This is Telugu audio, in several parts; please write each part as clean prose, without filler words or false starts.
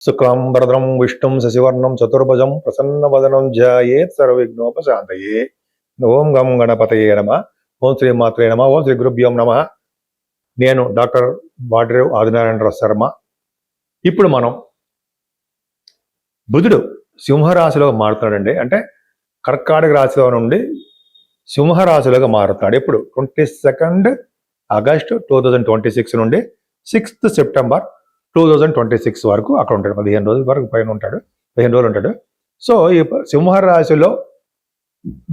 శుక్లాంబరధరం విష్ణుం శశివర్ణం చతుర్భుజం ప్రసన్నవదనం ధ్యాయేత్ సర్వవిఘ్నోపశాంతయే. ఓం గం గణపతయే నమ. ఓం శ్రీ మాత్రే నమ. ఓం శ్రీ గురుభ్యోం నమ. నేను డాక్టర్ వాడ్రేవ్ ఆదినారాయణరావు శర్మ. ఇప్పుడు మనం బుధుడు సింహరాశిలో మారుతున్నాడండి. అంటే కర్కాటక రాశిలో నుండి సింహరాశిలోకి మారుతున్నాడు. ఎప్పుడు 22 ఆగస్టు 2026 నుండి 6 సెప్టెంబర్ 2026 వరకు అక్కడ ఉంటాడు. 15 రోజుల వరకు పైన ఉంటాడు, 15 రోజులు ఉంటాడు. సో ఈ సింహరాశిలో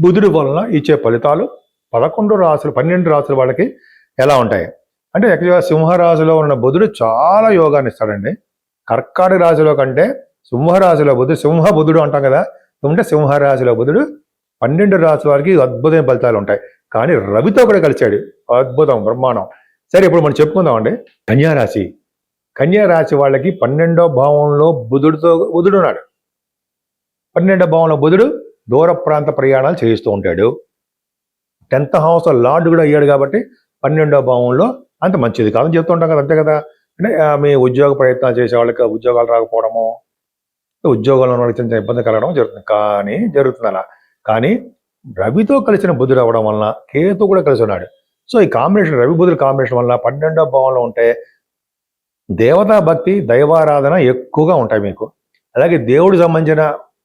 బుధుడు వలన ఇచ్చే ఫలితాలు 12 రాశుల వాళ్ళకి ఎలా ఉంటాయి అంటే, యాక్చువల్గా సింహరాశిలో ఉన్న బుధుడు చాలా యోగాన్ని ఇస్తాడండి. కర్కాటక రాశిలో కంటే సింహరాశిలో బుధుడు అంటాం కదా, అంటే సింహరాశిలో బుధుడు 12 రాశుల వారికి అద్భుతమైన ఫలితాలు ఉంటాయి. కానీ రవితో కూడా కలిశాడు, అద్భుతం, బ్రహ్మాండం. సరే, ఇప్పుడు మనం చెప్పుకుందామండి. కన్యారాశి వాళ్ళకి 12వ భావంలో బుధుడు ఉన్నాడు. 12వ భావంలో బుధుడు దూర ప్రాంత ప్రయాణాలు చేయిస్తూ ఉంటాడు. 10th హౌస్ లార్డ్ కూడా అయ్యాడు కాబట్టి 12వ భావంలో అంత మంచిది కాదని చెప్తూ ఉంటాం కదా, అంతే కదా. అంటే మీ ఉద్యోగ ప్రయత్నాలు చేసే వాళ్ళకి ఉద్యోగాలు రాకపోవడము, ఉద్యోగాల్లో వాళ్ళకి చిన్న ఇబ్బంది కలగడం జరుగుతుంది అలా. కానీ రవితో కలిసిన బుధుడు అవ్వడం వలన కేతు కూడా కలిసి ఉన్నాడు. సో ఈ కాంబినేషన్, రవి బుధుడు కాంబినేషన్ వల్ల 12వ భావంలో ఉంటే దేవతా భక్తి, దైవారాధన ఎక్కువగా ఉంటాయి మీకు. అలాగే దేవుడికి సంబంధించిన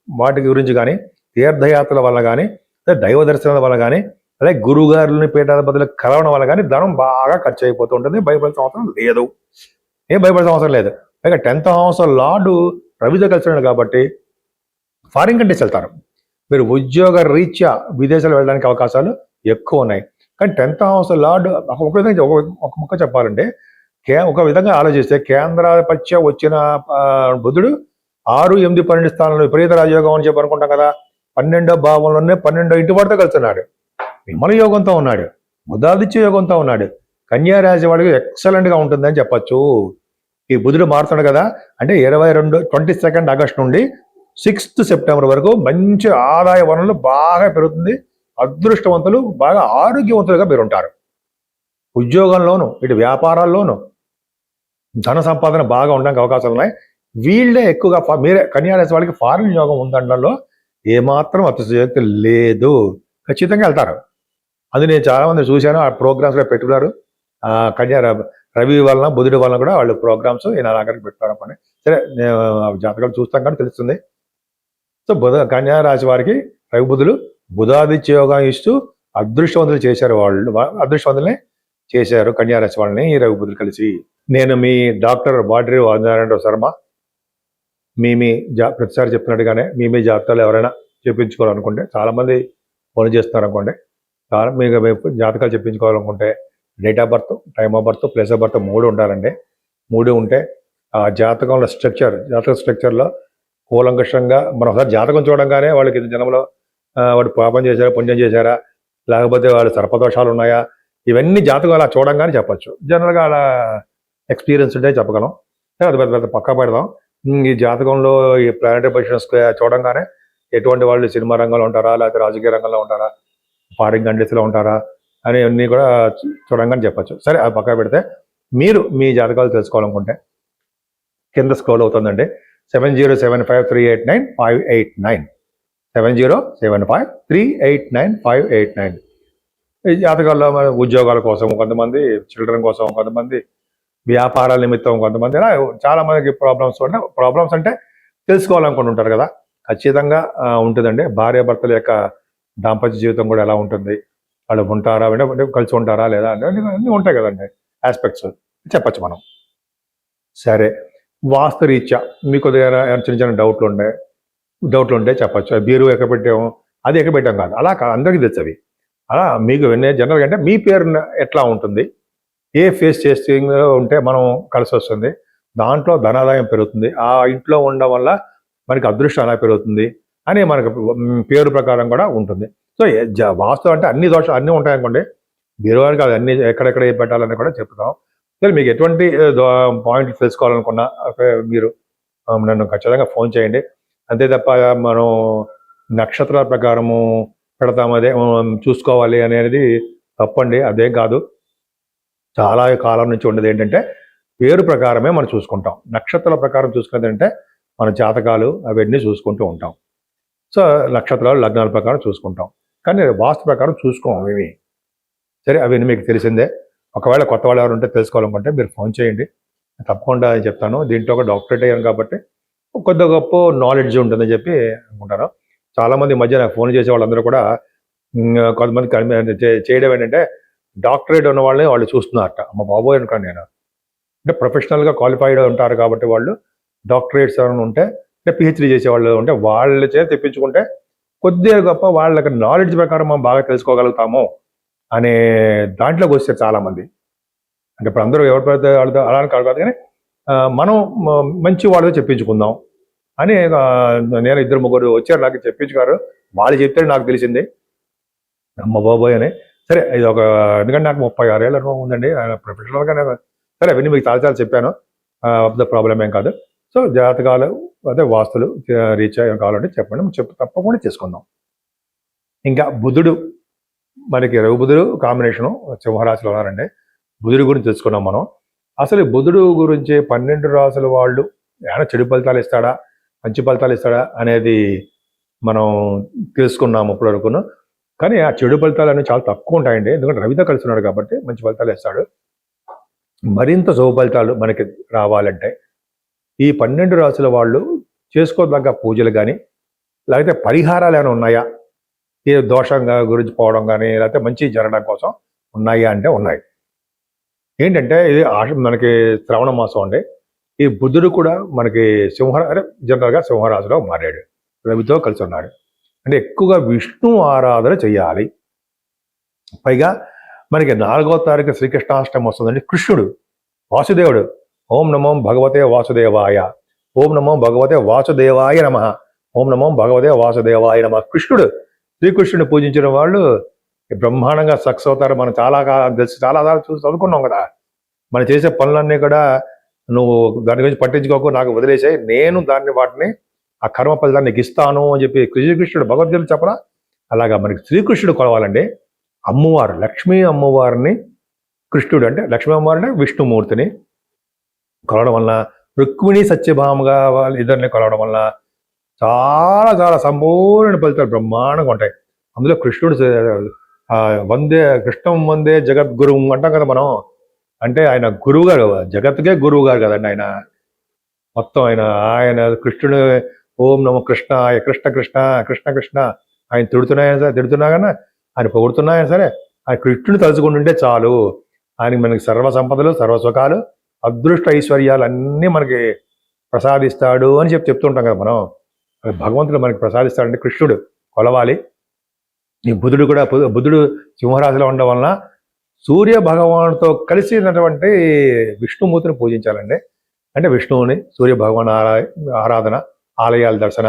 వాటి గురించి కానీ, తీర్థయాత్రల వల్ల కానీ, దైవ దర్శనాల వల్ల కానీ, అలాగే గురువుగారులని పీఠాధిపతులకు కలవడం వల్ల కానీ ధనం బాగా ఖర్చు అయిపోతూ ఉంటుంది. భయపడాల్సిన అవసరం లేదు, భయపడాల్సిన అవసరం లేదు. అలాగే 10th హౌస్ లార్డు రవితో కలిసినాడు కాబట్టి ఫారిన్ కంట్రీస్ వెళ్తారు. మీరు ఉద్యోగ రీత్యా విదేశాలు వెళ్ళడానికి అవకాశాలు ఎక్కువ ఉన్నాయి. కానీ 10th హౌస్ లార్డ్ ఒక ముక్క చెప్పాలంటే, ఒక విధంగా ఆలోచిస్తే కేంద్రాధిపత్య వచ్చిన బుధుడు 6, 8, 12 స్థానంలో విపరీత రాజయోగం అని చెప్పి అనుకుంటాం కదా. 12వ భావంలోనే 12వ ఇంటి వాడితో కలుస్తున్నాడు, విమల యోగంతో ఉన్నాడు, బుధాదిత్య యోగంతో ఉన్నాడు. కన్యారాశి వాడికి ఎక్సలెంట్ గా ఉంటుందని చెప్పచ్చు. ఈ బుధుడు మారుతున్నాడు కదా, అంటే 22 ఆగస్టు నుండి 6 సెప్టెంబర్ వరకు మంచి ఆదాయ వనరులు బాగా పెరుగుతుంది. అదృష్టవంతులు, బాగా ఆరోగ్యవంతులుగా మీరు ఉంటారు. ఉద్యోగంలోను, ఇటు వ్యాపారాల్లోనూ ధన సంపాదన బాగా ఉండడానికి అవకాశాలు ఉన్నాయి. వీళ్ళే ఎక్కువగా మీరే కన్యారాశి వాళ్ళకి ఫారిన్ యోగం ఉందనడంలో ఏమాత్రం అతిశయోక్తి లేదు, ఖచ్చితంగా వెళ్తారు. అది నేను చాలా మంది చూశాను, ఆ ప్రోగ్రామ్స్ లో పెట్టుకున్నారు. రవి వలన బుధుడి వలన కూడా వాళ్ళు ప్రోగ్రామ్స్ ఈయన దగ్గరికి పెట్టుకోవడం పని. సరే, జాతకాలు చూస్తాం కానీ తెలుస్తుంది. సో కన్యారాశి వారికి రవి బుధులు బుధాదిత్య యోగం ఇస్తూ అదృష్టవంతులు చేశారు. అదృష్టవంతులనే చేశారు కన్యారాశి వాళ్ళని ఈ రవి బుధులు కలిసి. నేను మీ డాక్టర్ వాడ్రేవ్ ఆదినారాయణరావు శర్మ. ప్రతిసారి చెప్పినట్టుగానే మీ జాతకాలు ఎవరైనా చెప్పించుకోవాలనుకుంటే, చాలా మంది ఫోన్ చేస్తున్నారు అనుకోండి, మీకు జాతకాలు చెప్పించుకోవాలనుకుంటే date of birth, time of birth, place of birth 3 ఉండాలండి. 3 ఉంటే ఆ జాతకంలో జాతక స్ట్రక్చర్లో కూలంకషంగా మనం ఒకసారి జాతకం చూడంగానే వాళ్ళకి జనంలో వాడు పాపం చేశారా, పుణ్యం చేశారా, లేకపోతే వాళ్ళు సర్పదోషాలు ఉన్నాయా, ఇవన్నీ జాతకం అలా చూడంగానే చెప్పచ్చు. జనరల్గా అలా ఎక్స్పీరియన్స్ ఉంటే చెప్పగలం. అది పెద్ద పక్కా పెడదాం. ఈ జాతకంలో ఈ ప్లానటరీ పొజిషన్స్ చూడంగానే ఎటువంటి వాళ్ళు సినిమా రంగంలో ఉంటారా, లేకపోతే రాజకీయ రంగంలో ఉంటారా, ఫారిన్ కంట్రీస్లో ఉంటారా అని అన్నీ కూడా చూడంగానే చెప్పచ్చు. సరే, అది పక్కా పెడితే మీరు మీ జాతకాలు తెలుసుకోవాలనుకుంటే కింద స్క్రోల్ అవుతుందండి. 7075389589 7075389589. ఈ జాతకాల్లో మన ఉద్యోగాల కోసం కొంతమంది, చిల్డ్రన్ కోసం కొంతమంది, వ్యాపారాల నిమిత్తం కొంతమంది, ఇలా చాలా మందికి ప్రాబ్లమ్స్ అంటే తెలుసుకోవాలనుకుంటుంటారు కదా. ఖచ్చితంగా ఉంటుందండి. భార్యాభర్తల యొక్క దాంపత్య జీవితం కూడా ఎలా ఉంటుంది, వాళ్ళు ఉంటారా, కలిసి ఉంటారా లేదా అన్నీ ఉంటాయి కదండి, ఆస్పెక్ట్స్ చెప్పచ్చు మనం. సరే, వాస్తు రీత్యా మీకు చిన్న చిన్న డౌట్లు ఉంటే చెప్పచ్చు. బీరు ఎక్కడ పెట్టాము, అది ఎక్కడ పెట్టాం కాదు, అలా అందరికీ తెలుసు. అలా మీకు జనరల్గా అంటే మీ పేరు ఎట్లా ఉంటుంది, ఏ ఫేస్ చేస్తే ఉంటే మనం కలిసి వస్తుంది, దాంట్లో ధనాదాయం పెరుగుతుంది, ఆ ఇంట్లో ఉండడం వల్ల మనకి అదృష్టం ఎలా పెరుగుతుంది అని మనకు పేరు ప్రకారం కూడా ఉంటుంది. సో వాస్తు అంటే అన్ని దోషాలు అన్నీ ఉంటాయనుకోండి, బీరువానికి అది అన్ని ఎక్కడెక్కడ ఏ పెట్టాలని కూడా చెప్తాం. సరే, మీకు ఎటువంటి పాయింట్లు తెలుసుకోవాలనుకున్నా మీరు నన్ను ఖచ్చితంగా ఫోన్ చేయండి. అంతే తప్ప మనం నక్షత్రాల ప్రకారము పెడతాము, అదే చూసుకోవాలి అనేది తప్పండి. అదే కాదు, చాలా కాలం నుంచి ఉండేది ఏంటంటే పేరు ప్రకారమే మనం చూసుకుంటాం. నక్షత్రాల ప్రకారం చూసుకునేది అంటే మన జాతకాలు అవన్నీ చూసుకుంటూ ఉంటాం. సో నక్షత్రాలు లగ్నాల ప్రకారం చూసుకుంటాం, కానీ వాస్తు ప్రకారం చూసుకోం ఇవి. సరే, అవన్నీ మీకు తెలిసిందే. ఒకవేళ కొత్త వాళ్ళు ఎవరు ఉంటే తెలుసుకోవాలనుకుంటే మీరు ఫోన్ చేయండి, తప్పకుండా చెప్తాను. దీంట్లో ఒక డాక్టరేట్ అయ్యాను కాబట్టి కొద్ది గొప్ప నాలెడ్జ్ ఉంటుందని చెప్పి అనుకుంటాను. చాలామంది మధ్య నాకు ఫోన్ చేసే వాళ్ళందరూ కూడా కొంతమంది చేయడం ఏంటంటే డాక్టరేట్ ఉన్న వాళ్ళని వాళ్ళు చూస్తున్నారట. అమ్మ బాబోయ్ అనుకోండి నేను. అంటే ప్రొఫెషనల్గా క్వాలిఫైడ్ ఉంటారు కాబట్టి వాళ్ళు డాక్టరేట్స్ ఎవరైనా ఉంటే, అంటే పిహెచ్డీ చేసేవాళ్ళు ఉంటే వాళ్ళ చేత తెప్పించుకుంటే కొద్దిగా గొప్ప వాళ్ళకి నాలెడ్జ్ ప్రకారం మనం బాగా తెలుసుకోగలుగుతాము అనే దాంట్లోకి వచ్చారు చాలామంది. అంటే ఇప్పుడు అందరూ ఎవరు పడితే వాళ్ళతో అలా కాదు కానీ మనం మంచి వాళ్ళతో చెప్పించుకుందాం అని నేను 2-3 వచ్చారు నాకు చెప్పించుకారు. వాళ్ళు చెప్తే నాకు తెలిసింది అమ్మ బాబోయ్ అని. సరే, ఇది ఒక ఎందుకంటే నాకు 36 ఏళ్ళ అనుభవం ఉందండి ప్రొఫెషనల్గా. సరే, అవన్నీ మీకు చాలా చెప్పాను, ద ప్రాబ్లం ఏం కాదు. సో జాతకాలు అదే వాస్తులు రీచ్ కావాలంటే చెప్పండి, తప్పకుండా చేసుకుందాం. ఇంకా బుధుడు, మనకి రవి బుధుడు కాంబినేషను సింహరాశిలో ఉన్నారండి. బుధుడు గురించి తెలుసుకున్నాం మనం. అసలు బుధుడు గురించి 12 రాసుల వాళ్ళు ఏమైనా చెడు ఫలితాలు ఇస్తాడా మంచి ఫలితాలు ఇస్తాడా అనేది మనం తెలుసుకున్నాము ఇప్పటివరకును. కానీ ఆ చెడు ఫలితాలు అనేవి చాలా తక్కువ ఉంటాయండి, ఎందుకంటే రవితో కలిసి ఉన్నాడు కాబట్టి మంచి ఫలితాలు ఇస్తాడు. మరింత శుభ ఫలితాలు మనకి రావాలంటే ఈ 12 రాసుల వాళ్ళు చేసుకోదగ్గ పూజలు కానీ లేకపోతే పరిహారాలు ఏమైనా ఉన్నాయా, ఏ దోషంగా గురించి పోవడం కానీ లేకపోతే మంచి జరగడం కోసం ఉన్నాయా అంటే ఉన్నాయి. ఏంటంటే ఇది మనకి శ్రవణ మాసం అండి. ఈ బుధుడు కూడా మనకి జనరల్గా సింహరాశిలో మారాడు, రవితో కలిసి ఉన్నాడు. అంటే ఎక్కువగా విష్ణు ఆరాధన చేయాలి. పైగా మనకి 4వ తారీఖు శ్రీకృష్ణాష్టమి వస్తుందండి. కృష్ణుడు వాసుదేవుడు, ఓం నమో భగవతే వాసుదేవాయ, ఓం నమో భగవతే వాసుదేవాయ నమ, ఓం నమో భగవతే వాసుదేవాయ నమ. కృష్ణుడు, శ్రీకృష్ణుడిని పూజించిన వాళ్ళు బ్రహ్మాండంగా సక్సెస్ అవుతారు. మనం చాలా తెలిసి చాలా చూసి చదువుకున్నాం కదా. మనం చేసే పనులన్నీ కూడా నువ్వు దాని గురించి పట్టించుకోకు, నాకు వదిలేసాయి, నేను వాటిని ఆ కర్మ ఫలితాన్ని నీకు ఇస్తాను అని చెప్పి శ్రీకృష్ణుడు భగవద్గీత చెప్పరా. అలాగా మనకి శ్రీకృష్ణుడు కొలవాలండి. అమ్మవారు లక్ష్మీ అమ్మవారిని, కృష్ణుడు అంటే లక్ష్మీ అమ్మవారిని విష్ణుమూర్తిని కొలవడం వల్ల, రుక్మిణి సత్యభామగా వాళ్ళ ఇద్దరిని కొలవడం వల్ల చాలా చాలా సంపూర్ణ ఫలితాలు బ్రహ్మాండంగా ఉంటాయి. అందులో కృష్ణుడు కృష్ణం వందే జగద్గురు అంటాం కదా మనం. అంటే ఆయన గురువు గారు, జగత్తుకే గురువు గారు కదండి ఆయన. మొత్తం ఆయన కృష్ణుడు ఓం నమో కృష్ణాయ, కృష్ణ కృష్ణ కృష్ణ కృష్ణ ఆయన తిడుతున్నా కానీ ఆయన పొగుడుతున్నాయని సరే, ఆయన కృష్ణుడు తలుచుకుంటుంటే చాలు ఆయనకి మనకి సర్వ సంపదలు సర్వ సుఖాలు అదృష్ట ఐశ్వర్యాలు అన్నీ మనకి ప్రసాదిస్తాడు అని చెప్తుంటాం కదా మనం. భగవంతుడు మనకి ప్రసాదిస్తాడంటే కృష్ణుడు కొలవాలి. ఈ బుధుడు కూడా, బుధుడు సింహరాశిలో ఉండడం వలన సూర్య భగవానుడితో కలిసినటువంటి విష్ణుమూర్తిని పూజించాలండి. అంటే విష్ణువుని, సూర్య భగవాన్ ఆరాధన, ఆలయాల దర్శన,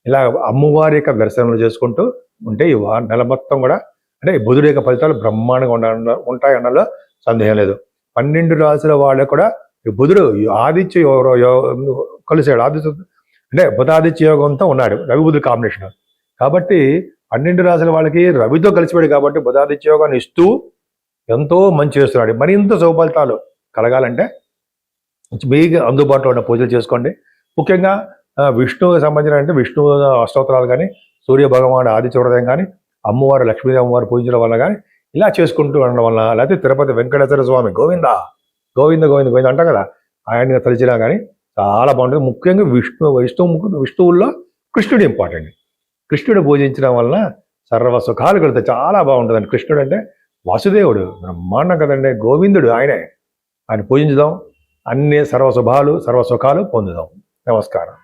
ఇలా అమ్మవారి యొక్క దర్శనలు చేసుకుంటూ ఉంటే ఈ నెల మొత్తం కూడా అంటే బుధుడి యొక్క ఫలితాలు బ్రహ్మాండంగా ఉంటాయన్నలో సందేహం లేదు. 12 రాశుల వాళ్ళకు కూడా ఈ బుధుడు ఆదిత్య కలిసాడు. అంటే బుధాదిత్య యోగంతో ఉన్నాడు, రవి బుధుడు కాంబినేషన్ కాబట్టి 12 రాశుల వాళ్ళకి రవితో కలిసిపోయాడు కాబట్టి బుధాదిత్య యోగాన్ని ఇస్తూ ఎంతో మంచి చేస్తున్నాడు. మరింత శుభ ఫలితాలు కలగాలంటే మీకు అందుబాటులో ఉన్న పూజలు చేసుకోండి. ముఖ్యంగా విష్ణువుకి సంబంధించిన అంటే విష్ణు అష్టోత్తరాలు కానీ, సూర్య భగవానుడు ఆదిత్య హృదయం కానీ, అమ్మవారు లక్ష్మీ అమ్మవారు పూజించడం వల్ల కానీ ఇలా చేసుకుంటూ ఉండడం వల్ల, లేకపోతే తిరుపతి వెంకటేశ్వర స్వామి గోవింద గోవింద గోవింద గోవింద అంటాం కదా, ఆయన తలిచినా కానీ చాలా బాగుంటుంది. ముఖ్యంగా విష్ణువుల్లో కృష్ణుడు ఇంపార్టెంట్. కృష్ణుడు పూజించడం వలన సర్వ సుఖాలు కలుగుతాయి, చాలా బాగుంటుందండి. కృష్ణుడు అంటే వాసుదేవుడు బ్రహ్మాండం కదండి, గోవిందుడు ఆయనే. ఆయన పూజించుదాం, అన్ని సర్వశుభాలు సర్వసుఖాలు పొందుదాం. నమస్కారం.